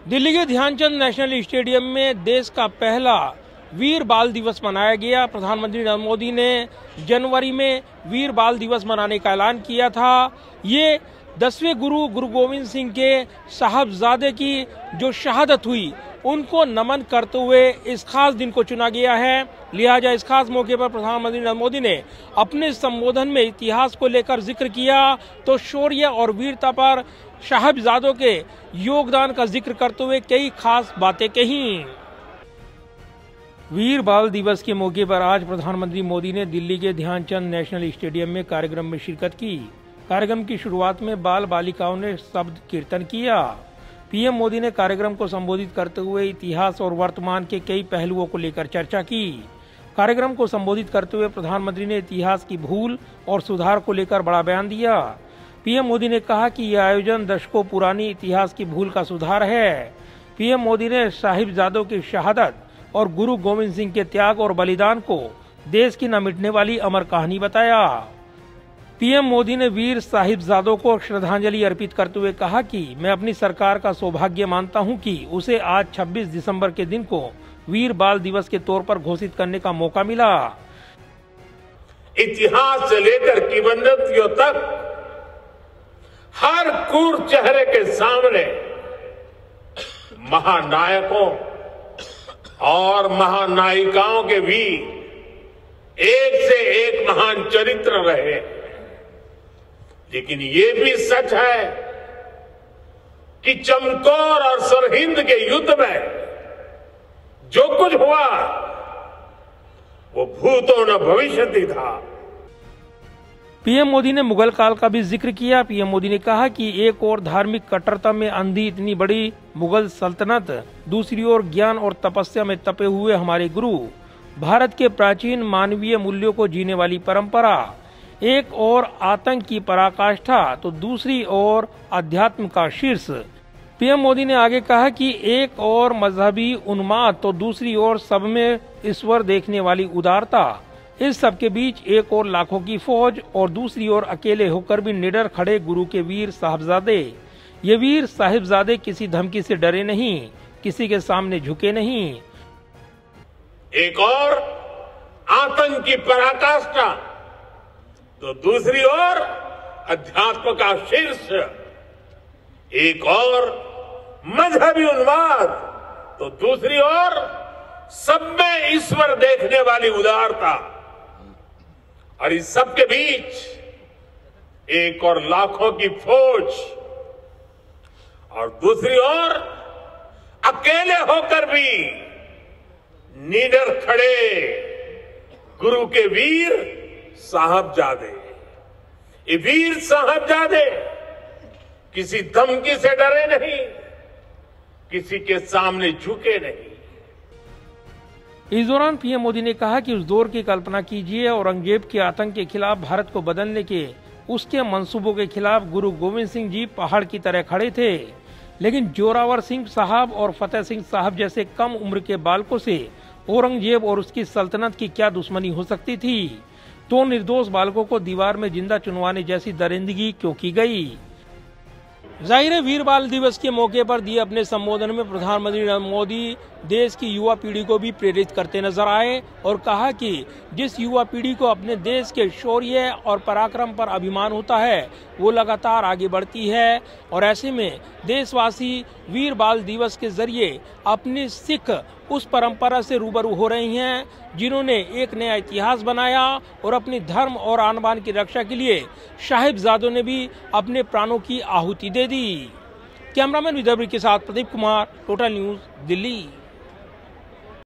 दिल्ली के Dhyanchand national stadium में देश का पहला वीर बाल दिवस मनाया गया। प्रधानमंत्री नरेंद्र मोदी ने जनवरी में वीर बाल दिवस मनाने का ऐलान किया था। ये 10वें गुरु गोविंद सिंह के साहबजादे की जो शहादत हुई उनको नमन करते हुए इस खास दिन को चुना गया है। लिहाजा इस खास मौके पर प्रधानमंत्री नरेंद्र मोदी ने अपने संबोधन में इतिहास को लेकर जिक्र किया तो शौर्य और वीरता पर साहबजादों के योगदान का जिक्र करते हुए कई खास बातें कही। वीर बाल दिवस के मौके पर आज प्रधानमंत्री मोदी ने दिल्ली के ध्यानचंद नेशनल स्टेडियम में कार्यक्रम में शिरकत की। कार्यक्रम की शुरुआत में बाल बालिकाओं ने शब्द कीर्तन किया। पीएम मोदी ने कार्यक्रम को संबोधित करते हुए इतिहास और वर्तमान के कई पहलुओं को लेकर चर्चा की। कार्यक्रम को संबोधित करते हुए प्रधानमंत्री ने इतिहास की भूल और सुधार को लेकर बड़ा बयान दिया। पीएम मोदी ने कहा कि यह आयोजन दशकों पुरानी इतिहास की भूल का सुधार है। पीएम मोदी ने साहिबजादों की शहादत और गुरु गोविंद सिंह के त्याग और बलिदान को देश की न मिटने वाली अमर कहानी बताया। पीएम मोदी ने वीर साहिबजादों को श्रद्धांजलि अर्पित करते हुए कहा कि मैं अपनी सरकार का सौभाग्य मानता हूं कि उसे आज 26 दिसंबर के दिन को वीर बाल दिवस के तौर पर घोषित करने का मौका मिला। इतिहास से लेकर किंवदंतियों तक हर क्रूर चेहरे के सामने महानायकों और महानायिकाओं के भी एक से एक महान चरित्र रहे। लेकिन ये भी सच है कि चमकौर और सरहिंद के युद्ध में जो कुछ हुआ वो भूतो न भविष्यति था। पीएम मोदी ने मुगल काल का भी जिक्र किया। पीएम मोदी ने कहा कि एक ओर धार्मिक कट्टरता में अंधी इतनी बड़ी मुगल सल्तनत, दूसरी ओर ज्ञान और तपस्या में तपे हुए हमारे गुरु, भारत के प्राचीन मानवीय मूल्यों को जीने वाली परंपरा, एक ओर आतंक की पराकाष्ठा तो दूसरी ओर अध्यात्म का शीर्ष। पीएम मोदी ने आगे कहा कि एक ओर मजहबी उन्माद तो दूसरी ओर सब में ईश्वर देखने वाली उदारता। इस सब के बीच एक ओर लाखों की फौज और दूसरी ओर अकेले होकर भी निडर खड़े गुरु के वीर साहिबजादे। ये वीर साहिबजादे किसी धमकी से डरे नहीं, किसी के सामने झुके नहीं। एक और आतंक की पराकाष्ठा तो दूसरी ओर अध्यात्म का शीर्ष। एक और मजहबी उन्माद तो दूसरी ओर सब में ईश्वर देखने वाली उदारता। और इस सब के बीच एक और लाखों की फौज और दूसरी ओर अकेले होकर भी निडर खड़े गुरु के वीर साहबजादे। ये वीर साहबजादे किसी धमकी से डरे नहीं, किसी के सामने झुके नहीं। इस दौरान पीएम मोदी ने कहा कि उस दौर की कल्पना कीजिए, औरंगजेब के आतंक के खिलाफ भारत को बदलने के उसके मंसूबों के खिलाफ गुरु गोविंद सिंह जी पहाड़ की तरह खड़े थे। लेकिन जोरावर सिंह साहब और फतेह सिंह साहब जैसे कम उम्र के बालकों से औरंगजेब और उसकी सल्तनत की क्या दुश्मनी हो सकती थी? तो निर्दोष बालकों को दीवार में जिंदा चुनवाने जैसी दरिंदगी क्यों की गई? जाहिर है वीर बाल दिवस के मौके पर दिए अपने संबोधन में प्रधानमंत्री नरेंद्र मोदी देश की युवा पीढ़ी को भी प्रेरित करते नजर आए और कहा कि जिस युवा पीढ़ी को अपने देश के शौर्य और पराक्रम पर अभिमान होता है वो लगातार आगे बढ़ती है। और ऐसे में देशवासी वीर बाल दिवस के जरिए अपनी सिख उस परंपरा से रूबरू हो रही हैं जिन्होंने एक नया इतिहास बनाया और अपनी धर्म और आन बान की रक्षा के लिए साहिबजादों ने भी अपने प्राणों की आहुति दे दी। कैमरामैन विदर्भ के साथ प्रदीप कुमार, टोटल न्यूज, दिल्ली।